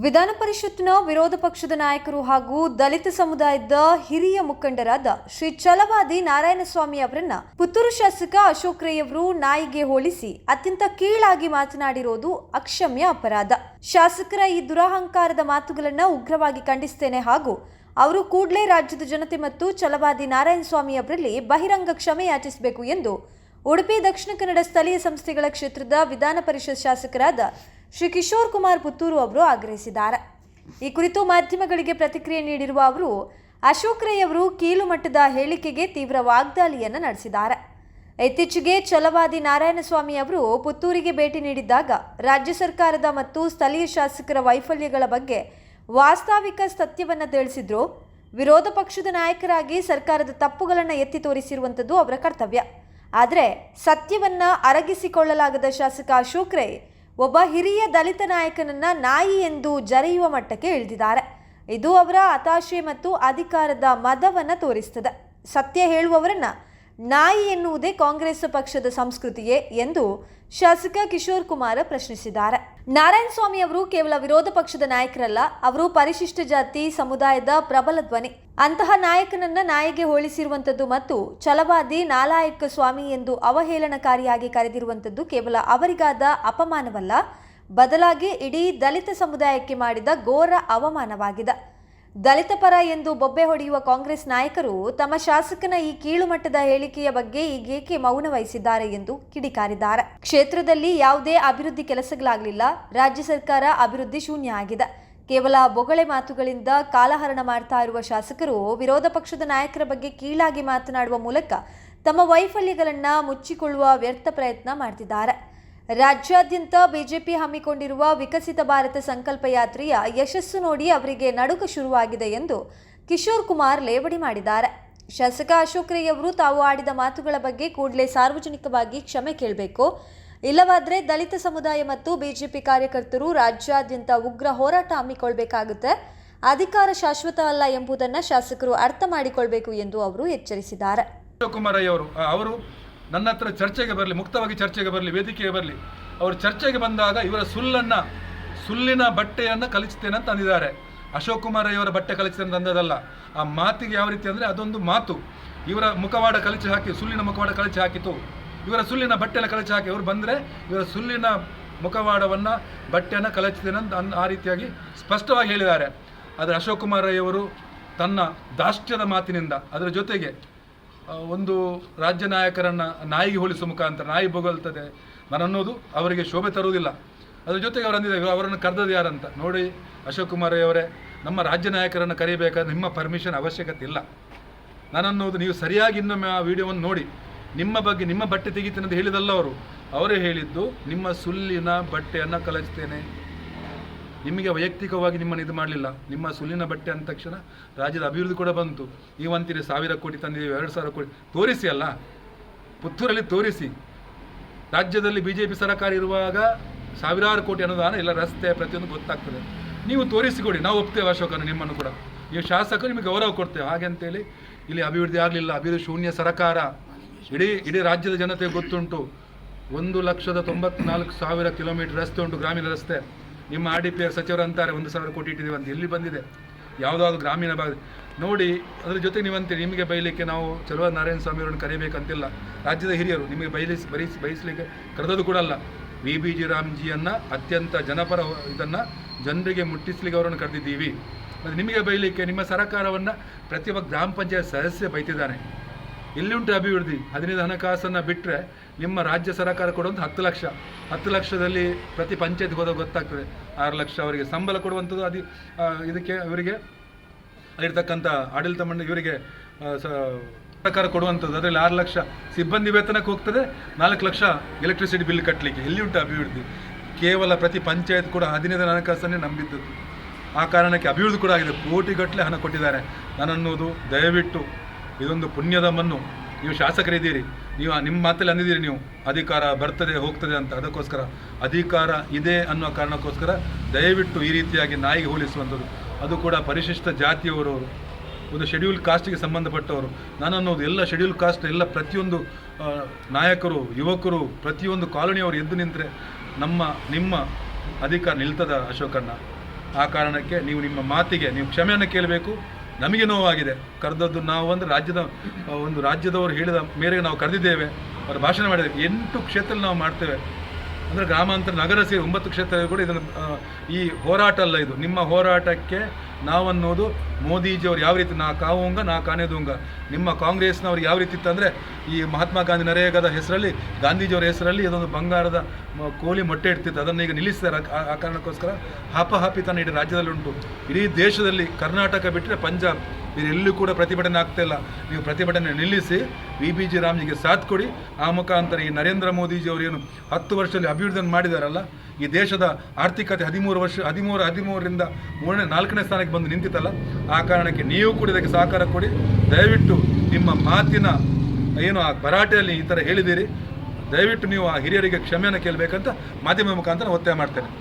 ವಿಧಾನ ಪರಿಷತ್ನ ವಿರೋಧ ಪಕ್ಷದ ನಾಯಕರು ಹಾಗೂ ದಲಿತ ಸಮುದಾಯದ ಹಿರಿಯ ಮುಖಂಡರಾದ ಶ್ರೀ ಛಲವಾದಿ ನಾರಾಯಣಸ್ವಾಮಿ ಅವರನ್ನ ಪುತ್ತೂರು ಶಾಸಕ ಅಶೋಕ್ ರೈ ಅವರು ನಾಯಿಗೆ ಹೋಲಿಸಿ ಅತ್ಯಂತ ಕೀಳಾಗಿ ಮಾತನಾಡಿರೋದು ಅಕ್ಷಮ್ಯ ಅಪರಾಧ. ಶಾಸಕರ ಈ ದುರಹಂಕಾರದ ಮಾತುಗಳನ್ನು ಉಗ್ರವಾಗಿ ಖಂಡಿಸುತ್ತೇನೆ ಹಾಗೂ ಅವರು ಕೂಡಲೇ ರಾಜ್ಯದ ಜನತೆ ಮತ್ತು ಛಲವಾದಿ ನಾರಾಯಣಸ್ವಾಮಿ ಅವರಲ್ಲಿ ಬಹಿರಂಗ ಕ್ಷಮೆ ಯಾಚಿಸಬೇಕು ಎಂದು ಉಡುಪಿ ದಕ್ಷಿಣ ಕನ್ನಡ ಸ್ಥಳೀಯ ಸಂಸ್ಥೆಗಳ ಕ್ಷೇತ್ರದ ವಿಧಾನ ಪರಿಷತ್ ಶಾಸಕರಾದ ಶ್ರೀ ಕಿಶೋರ್ ಕುಮಾರ್ ಪುತ್ತೂರು ಅವರು ಆಗ್ರಹಿಸಿದ್ದಾರೆ. ಈ ಕುರಿತು ಮಾಧ್ಯಮಗಳಿಗೆ ಪ್ರತಿಕ್ರಿಯೆ ನೀಡಿರುವ ಅವರು ಅಶೋಕ್ ರೈ ಅವರು ಕೀಳು ಮಟ್ಟದ ಹೇಳಿಕೆಗೆ ತೀವ್ರ ವಾಗ್ದಾಳಿಯನ್ನು ನಡೆಸಿದ್ದಾರೆ. ಇತ್ತೀಚೆಗೆ ಛಲವಾದಿ ನಾರಾಯಣಸ್ವಾಮಿ ಅವರು ಪುತ್ತೂರಿಗೆ ಭೇಟಿ ನೀಡಿದ್ದಾಗ ರಾಜ್ಯ ಸರ್ಕಾರದ ಮತ್ತು ಸ್ಥಳೀಯ ಶಾಸಕರ ವೈಫಲ್ಯಗಳ ಬಗ್ಗೆ ವಾಸ್ತವಿಕ ಸತ್ಯವನ್ನು ತಿಳಿಸಿದ್ರು. ವಿರೋಧ ಪಕ್ಷದ ನಾಯಕರಾಗಿ ಸರ್ಕಾರದ ತಪ್ಪುಗಳನ್ನು ಎತ್ತಿ ತೋರಿಸಿರುವಂಥದ್ದು ಅವರ ಕರ್ತವ್ಯ. ಆದರೆ ಸತ್ಯವನ್ನು ಅರಗಿಸಿಕೊಳ್ಳಲಾಗದ ಶಾಸಕ ಅಶೋಕ್ ರೈ ಒಬ್ಬ ಹಿರಿಯ ದಲಿತ ನಾಯಕನನ್ನ ನಾಯಿ ಎಂದು ಜರೆಯುವ ಮಟ್ಟಕ್ಕೆ ಇಳಿದಿದ್ದಾರೆ. ಇದು ಅವರ ಹತಾಶೆ ಮತ್ತು ಅಧಿಕಾರದ ಮದವನ್ನು ತೋರಿಸುತ್ತದೆ. ಸತ್ಯ ಹೇಳುವವರನ್ನ ನಾಯಿ ಎನ್ನುವುದೇ ಕಾಂಗ್ರೆಸ್ ಪಕ್ಷದ ಸಂಸ್ಕೃತಿಯೇ ಎಂದು ಶಾಸಕ ಕಿಶೋರ್ ಕುಮಾರ್ ಪ್ರಶ್ನಿಸಿದ್ದಾರೆ. ನಾರಾಯಣಸ್ವಾಮಿ ಅವರು ಕೇವಲ ವಿರೋಧ ಪಕ್ಷದ ನಾಯಕರಲ್ಲ, ಅವರು ಪರಿಶಿಷ್ಟ ಜಾತಿ ಸಮುದಾಯದ ಪ್ರಬಲ ಧ್ವನಿ. ಅಂತಹ ನಾಯಕನನ್ನ ನಾಯಿಗೆ ಹೋಲಿಸಿರುವಂಥದ್ದು ಮತ್ತು ಛಲವಾದಿ ನಾಲಾಯಕ ಸ್ವಾಮಿ ಎಂದು ಅವಹೇಳನಕಾರಿಯಾಗಿ ಕರೆದಿರುವಂಥದ್ದು ಕೇವಲ ಅವರಿಗಾದ ಅಪಮಾನವಲ್ಲ, ಬದಲಾಗಿ ಇಡೀ ದಲಿತ ಸಮುದಾಯಕ್ಕೆ ಮಾಡಿದ ಘೋರ ಅವಮಾನವಾಗಿದೆ. ದಲಿತ ಪರ ಎಂದು ಬೊಬ್ಬೆ ಹೊಡೆಯುವ ಕಾಂಗ್ರೆಸ್ ನಾಯಕರು ತಮ್ಮ ಶಾಸಕನ ಈ ಕೀಳುಮಟ್ಟದ ಹೇಳಿಕೆಯ ಬಗ್ಗೆ ಈಗೇಕೆ ಮೌನ ವಹಿಸಿದ್ದಾರೆ ಎಂದು ಕಿಡಿಕಾರಿದ್ದಾರೆ. ಕ್ಷೇತ್ರದಲ್ಲಿ ಯಾವುದೇ ಅಭಿವೃದ್ಧಿ ಕೆಲಸಗಳಾಗಲಿಲ್ಲ, ರಾಜ್ಯ ಸರ್ಕಾರ ಅಭಿವೃದ್ಧಿ ಶೂನ್ಯ ಆಗಿದೆ. ಕೇವಲ ಬೊಗಳೆ ಮಾತುಗಳಿಂದ ಕಾಲಹರಣ ಮಾಡ್ತಾ ಇರುವ ಶಾಸಕರು ವಿರೋಧ ಪಕ್ಷದ ನಾಯಕರ ಬಗ್ಗೆ ಕೀಳಾಗಿ ಮಾತನಾಡುವ ಮೂಲಕ ತಮ್ಮ ವೈಫಲ್ಯಗಳನ್ನು ಮುಚ್ಚಿಕೊಳ್ಳುವ ವ್ಯರ್ಥ ಪ್ರಯತ್ನ ಮಾಡ್ತಿದ್ದಾರೆ. ರಾಜ್ಯಾದ್ಯಂತ ಬಿಜೆಪಿ ಹಮ್ಮಿಕೊಂಡಿರುವ ವಿಕಸಿತ ಭಾರತ ಸಂಕಲ್ಪ ಯಾತ್ರೆಯ ಯಶಸ್ಸು ನೋಡಿ ಅವರಿಗೆ ನಡುಕ ಶುರುವಾಗಿದೆ ಎಂದು ಕಿಶೋರ್ ಕುಮಾರ್ ಲೇವಡಿ ಮಾಡಿದ್ದಾರೆ. ಶಾಸಕ ಅಶೋಕ್ ರೈ ಅವರು ತಾವು ಆಡಿದ ಮಾತುಗಳ ಬಗ್ಗೆ ಕೂಡಲೇ ಸಾರ್ವಜನಿಕವಾಗಿ ಕ್ಷಮೆ ಕೇಳಬೇಕು, ಇಲ್ಲವಾದರೆ ದಲಿತ ಸಮುದಾಯ ಮತ್ತು ಬಿಜೆಪಿ ಕಾರ್ಯಕರ್ತರು ರಾಜ್ಯಾದ್ಯಂತ ಉಗ್ರ ಹೋರಾಟ ಹಮ್ಮಿಕೊಳ್ಬೇಕಾಗುತ್ತೆ. ಅಧಿಕಾರ ಶಾಶ್ವತ ಅಲ್ಲ ಎಂಬುದನ್ನು ಶಾಸಕರು ಅರ್ಥ ಮಾಡಿಕೊಳ್ಬೇಕು ಎಂದು ಅವರು ಎಚ್ಚರಿಸಿದ್ದಾರೆ. ಅಶೋಕ್ ಕುಮಾರ್ ಅವರು ನನ್ನ ಹತ್ರ ಚರ್ಚೆಗೆ ಬರಲಿ, ಮುಕ್ತವಾಗಿ ಚರ್ಚೆಗೆ ಬರಲಿ, ವೇದಿಕೆಗೆ ಬರಲಿ. ಅವರು ಚರ್ಚೆಗೆ ಬಂದಾಗ ಇವರ ಸುಳ್ಳಿನ ಬಟ್ಟೆಯನ್ನು ಕಲಿಸ್ತೇನೆ ಅಂತ ಅಂದಿದ್ದಾರೆ. ಅಶೋಕ್ ಕುಮಾರ್ ಅವರ ಬಟ್ಟೆ ಕಲಿಸ್ತೇನೆ ಅಂದದಲ್ಲ. ಆ ಮಾತಿಗೆ ಯಾವ ರೀತಿ ಅಂದರೆ ಅದೊಂದು ಮಾತು. ಇವರ ಮುಖವಾಡ ಕಲಿಸಿ ಹಾಕಿ, ಸುಳ್ಳಿನ ಮುಖವಾಡ ಕಲಿಸಿ ಹಾಕಿತು, ಇವರ ಸುಳ್ಳಿನ ಬಟ್ಟೆಯನ್ನು ಕಲಿಸಿ ಹಾಕಿ ಇವರು ಬಂದರೆ ಇವರ ಸುಳ್ಳಿನ ಮುಖವಾಡವನ್ನು ಬಟ್ಟೆಯನ್ನು ಕಲಿಸ್ತೇನೆ ಅಂತ ಆ ರೀತಿಯಾಗಿ ಸ್ಪಷ್ಟವಾಗಿ ಹೇಳಿದ್ದಾರೆ. ಆದರೆ ಅಶೋಕ್ ಕುಮಾರ್ ಅವರು ತನ್ನ ದಾಷ್ಟ್ಯದ ಮಾತಿನಿಂದ ಅದರ ಜೊತೆಗೆ ಒಂದು ರಾಜ್ಯ ನಾಯಕರನ್ನು ನಾಯಿಗೆ ಹೋಲಿಸುವ ಮುಖಾಂತರ ನಾಯಿ ಬೊಗಳ್ತದೆ ನನ್ನನ್ನೋದು ಅವರಿಗೆ ಶೋಭೆ ತರುವುದಿಲ್ಲ. ಅದರ ಜೊತೆಗೆ ಅವರು ಅಂದಿದ್ದಾರೆ ಅವರನ್ನು ಕರೆದದ್ದು ಯಾರಂತ ನೋಡಿ. ಅಶೋಕ್ ಕುಮಾರ್ ಅವರೇ, ನಮ್ಮ ರಾಜ್ಯ ನಾಯಕರನ್ನು ಕರೀಬೇಕಾದ್ರೆ ನಿಮ್ಮ ಪರ್ಮಿಷನ್ ಅವಶ್ಯಕತೆ ಇಲ್ಲ. ನನ್ನನ್ನೋದು ನೀವು ಸರಿಯಾಗಿ ಇನ್ನೊಮ್ಮೆ ಆ ವಿಡಿಯೋವನ್ನು ನೋಡಿ. ನಿಮ್ಮ ಬಗ್ಗೆ ನಿಮ್ಮ ಬಟ್ಟೆ ತೆಗಿತೇನೆ ಅಂತ ಹೇಳಿದಲ್ಲ ಅವರೇ ಹೇಳಿದ್ದು ನಿಮ್ಮ ಸುಳ್ಳಿನ ಬಟ್ಟೆಯನ್ನು ಕಲಿಸ್ತೇನೆ. ನಿಮಗೆ ವೈಯಕ್ತಿಕವಾಗಿ ನಿಮ್ಮನ್ನು ಇದು ಮಾಡಲಿಲ್ಲ. ನಿಮ್ಮ ಸುಳ್ಳಿನ ಬಟ್ಟೆ ಅಂದ ತಕ್ಷಣ ರಾಜ್ಯದ ಅಭಿವೃದ್ಧಿ ಕೂಡ ಬಂತು. ನೀವಂತೀರಿ 1000 ಕೋಟಿ ತಂದಿದ್ದೀವಿ, 2000 ಕೋಟಿ ತೋರಿಸಿ ಅಲ್ಲ, ಪುತ್ತೂರಲ್ಲಿ ತೋರಿಸಿ. ರಾಜ್ಯದಲ್ಲಿ BJP ಸರ್ಕಾರ ಇರುವಾಗ ಸಾವಿರಾರು ಕೋಟಿ ಅನುದಾನ ಎಲ್ಲ ರಸ್ತೆ ಪ್ರತಿಯೊಂದು ಗೊತ್ತಾಗ್ತದೆ. ನೀವು ತೋರಿಸಿಕೊಡಿ, ನಾವು ಒಪ್ತೇವೆ ಅಶೋಕನ ನಿಮ್ಮನ್ನು ಕೂಡ. ನೀವು ಶಾಸಕರು ನಿಮಗೆ ಗೌರವ ಕೊಡ್ತೇವೆ. ಹಾಗೆ ಅಂತೇಳಿ ಇಲ್ಲಿ ಅಭಿವೃದ್ಧಿ ಆಗಲಿಲ್ಲ, ಅಭಿವೃದ್ಧಿ ಶೂನ್ಯ ಸರ್ಕಾರ. ಇಡೀ ರಾಜ್ಯದ ಜನತೆಗೆ ಗೊತ್ತುಂಟು. 1,94,000 ಕಿಲೋಮೀಟರ್ ರಸ್ತೆ ಉಂಟು, ಗ್ರಾಮೀಣ ರಸ್ತೆ. ನಿಮ್ಮ RDPR ಸಚಿವರು ಅಂತಾರೆ 1,000 ಕೋಟಿ ಇಟ್ಟಿದ್ದೀವಿ ಅಂತ. ಎಲ್ಲಿ ಬಂದಿದೆ? ಯಾವುದಾದ್ರು ಗ್ರಾಮೀಣ ಭಾಗ ನೋಡಿ. ಅದರ ಜೊತೆ ನೀವಂತೀರಿ ನಿಮಗೆ ಬೈಲಿಕ್ಕೆ ನಾವು ಛಲವಾದಿ ನಾರಾಯಣಸ್ವಾಮಿ ಅವರನ್ನು ಕರೀಬೇಕಂತಿಲ್ಲ. ರಾಜ್ಯದ ಹಿರಿಯರು ನಿಮಗೆ ಬಯಸಲಿಕ್ಕೆ ಕರೆದದ್ದು ಕೂಡ ಅಲ್ಲ. VBG ರಾಮ್ಜಿಯನ್ನು ಅತ್ಯಂತ ಜನಪರ ಇದನ್ನು ಜನರಿಗೆ ಮುಟ್ಟಿಸ್ಲಿಕ್ಕೆ ಅವರನ್ನು ಕರೆದಿದ್ದೀವಿ. ಮತ್ತು ನಿಮಗೆ ಬೈಲಿಕ್ಕೆ ನಿಮ್ಮ ಸರ್ಕಾರವನ್ನು ಪ್ರತಿಯೊಬ್ಬ ಗ್ರಾಮ ಪಂಚಾಯತ್ ಸದಸ್ಯ ಬೈತಿದ್ದಾನೆ. ಎಲ್ಲಿಂಟು ಅಭಿವೃದ್ಧಿ? 15 ಹಣಕಾಸನ್ನು ಬಿಟ್ಟರೆ ನಿಮ್ಮ ರಾಜ್ಯ ಸರ್ಕಾರ ಕೊಡುವಂಥ 10 ಲಕ್ಷ. 10 ಲಕ್ಷದಲ್ಲಿ ಪ್ರತಿ ಪಂಚಾಯತ್ಗೆ ಹೋದಾಗ ಗೊತ್ತಾಗ್ತದೆ 6 ಲಕ್ಷ ಅವರಿಗೆ ಸಂಬಳ ಕೊಡುವಂಥದ್ದು. ಇದಕ್ಕೆ ಇವರಿಗೆ ಅಲ್ಲಿರ್ತಕ್ಕಂಥ ಆಡಳಿತ ಮಂಡಳಿ ಇವರಿಗೆ ಸರ್ಕಾರ ಕೊಡುವಂಥದ್ದು. ಅದರಲ್ಲಿ 6 ಲಕ್ಷ ಸಿಬ್ಬಂದಿ ವೇತನಕ್ಕೆ ಹೋಗ್ತದೆ, 4 ಲಕ್ಷ ಎಲೆಕ್ಟ್ರಿಸಿಟಿ ಬಿಲ್ ಕಟ್ಟಲಿಕ್ಕೆ. ಎಲ್ಲಿ ಉಂಟು ಅಭಿವೃದ್ಧಿ? ಕೇವಲ ಪ್ರತಿ ಪಂಚಾಯತ್ ಕೂಡ 15 ಹಣಕಾಸನ್ನೇ ನಂಬಿದ್ದದ್ದು. ಆ ಕಾರಣಕ್ಕೆ ಅಭಿವೃದ್ಧಿ ಕೂಡ ಆಗಿದೆ. ಕೋಟಿಗಟ್ಟಲೆ ಹಣ ಕೊಟ್ಟಿದ್ದಾರೆ. ನನ್ನನ್ನೋದು ದಯವಿಟ್ಟು ಇದೊಂದು ಪುಣ್ಯದ ಮಣ್ಣು. ನೀವು ಶಾಸಕರಿದ್ದೀರಿ, ನೀವು ನಿಮ್ಮ ಮಾತಲ್ಲಿ ಅಂದಿದ್ದೀರಿ ನೀವು ಅಧಿಕಾರ ಬರ್ತದೆ ಹೋಗ್ತದೆ ಅಂತ. ಅದಕ್ಕೋಸ್ಕರ ಅಧಿಕಾರ ಇದೆ ಅನ್ನೋ ಕಾರಣಕ್ಕೋಸ್ಕರ ದಯವಿಟ್ಟು ಈ ರೀತಿಯಾಗಿ ನಾಯಿಗೆ ಹೋಲಿಸುವಂಥದ್ದು. ಅದು ಕೂಡ ಪರಿಶಿಷ್ಟ ಜಾತಿಯವರು, ಒಂದು ಶೆಡ್ಯೂಲ್ ಕಾಸ್ಟ್ಗೆ ಸಂಬಂಧಪಟ್ಟವರು. ನಾನನ್ನೋದು ಎಲ್ಲ ಶೆಡ್ಯೂಲ್ ಕಾಸ್ಟ್ ಎಲ್ಲ ಪ್ರತಿಯೊಂದು ನಾಯಕರು, ಯುವಕರು, ಪ್ರತಿಯೊಂದು ಕಾಲೋನಿಯವರು ಎದ್ದು ನಿಂತರೆ ನಿಮ್ಮ ಅಧಿಕಾರ ನಿಲ್ತದ ಅಶೋಕಣ್ಣ? ಆ ಕಾರಣಕ್ಕೆ ನೀವು ನಿಮ್ಮ ಮಾತಿಗೆ ನೀವು ಕ್ಷಮೆಯನ್ನು ಕೇಳಬೇಕು. ನಮಗೆ ನೋವಾಗಿದೆ, ಕರೆದದ್ದು ನಾವು ಅಂದರೆ ರಾಜ್ಯದವರು ಹೇಳಿದ ಮೇರೆಗೆ ನಾವು ಕರೆದಿದ್ದೇವೆ, ಅವರು ಭಾಷಣ ಮಾಡಿದ್ದೇವೆ. 8 ಕ್ಷೇತ್ರದಲ್ಲಿ ನಾವು ಮಾಡ್ತೇವೆ ಅಂದರೆ ಗ್ರಾಮಾಂತರ ನಗರ ಸೇರಿ 9 ಕ್ಷೇತ್ರದಲ್ಲಿ ಕೂಡ ಇದನ್ನು ಈ ಹೋರಾಟ ಅಲ್ಲ, ಇದು ನಿಮ್ಮ ಹೋರಾಟಕ್ಕೆ ನಾವನ್ನೋದು ಮೋದಿಜಿಯವರು ಯಾವ ರೀತಿ ನಾ ಕಾವುಂಗ ನಾ ಕಾನೆದುಂಗ, ನಿಮ್ಮ ಕಾಂಗ್ರೆಸ್ನವ್ರು ಯಾವ ರೀತಿ ಇತ್ತಂದರೆ ಈ ಮಹಾತ್ಮ ಗಾಂಧಿ ನರೇಗಾದ ಹೆಸರಲ್ಲಿ ಗಾಂಧೀಜಿಯವರ ಹೆಸರಲ್ಲಿ ಇದೊಂದು ಬಂಗಾರದ ಕೋಳಿ ಮೊಟ್ಟೆ ಇಡ್ತಿತ್ತು, ಅದನ್ನು ಈಗ ನಿಲ್ಲಿಸ್ತಾರೆ. ಆ ಕಾರಣಕ್ಕೋಸ್ಕರ ಹಾಪಾಹಾಪಿತನ ಇಡೀ ರಾಜ್ಯದಲ್ಲಿ ಉಂಟು, ಇಡೀ ದೇಶದಲ್ಲಿ. ಕರ್ನಾಟಕ ಬಿಟ್ಟರೆ ಪಂಜಾಬ್ ಎಲ್ಲೂ ಕೂಡ ಪ್ರತಿಭಟನೆ ಆಗ್ತಾಯಿಲ್ಲ. ನೀವು ಪ್ರತಿಭಟನೆ ನಿಲ್ಲಿಸಿ VBG ರಾಮ್ಜಿಗೆ ಸಾಥ್ ಕೊಡಿ. ಆ ಮುಖಾಂತರ ಈ ನರೇಂದ್ರ ಮೋದಿಜಿಯವರು ಏನು 10 ವರ್ಷದಲ್ಲಿ ಅಭಿವೃದ್ಧಿಯನ್ನು ಮಾಡಿದಾರಲ್ಲ, ಈ ದೇಶದ ಆರ್ಥಿಕತೆ 13ರಿಂದ 4ನೇ ಸ್ಥಾನಕ್ಕೆ ಬಂದು ನಿಂತಿತ್ತಲ್ಲ, ಆ ಕಾರಣಕ್ಕೆ ನೀವು ಕೂಡ ಇದಕ್ಕೆ ಸಹಕಾರ ಕೊಡಿ. ದಯವಿಟ್ಟು ನಿಮ್ಮ ಮಾತಿನ ಏನು ಆ ಭರಾಟೆಯಲ್ಲಿ ಈ ಥರ ಹೇಳಿದ್ದೀರಿ, ದಯವಿಟ್ಟು ನೀವು ಆ ಹಿರಿಯರಿಗೆ ಕ್ಷಮೆಯನ್ನು ಕೇಳಬೇಕಂತ ಮಾಧ್ಯಮ ಮುಖಾಂತರ ಒತ್ತಾಯ ಮಾಡ್ತೇನೆ.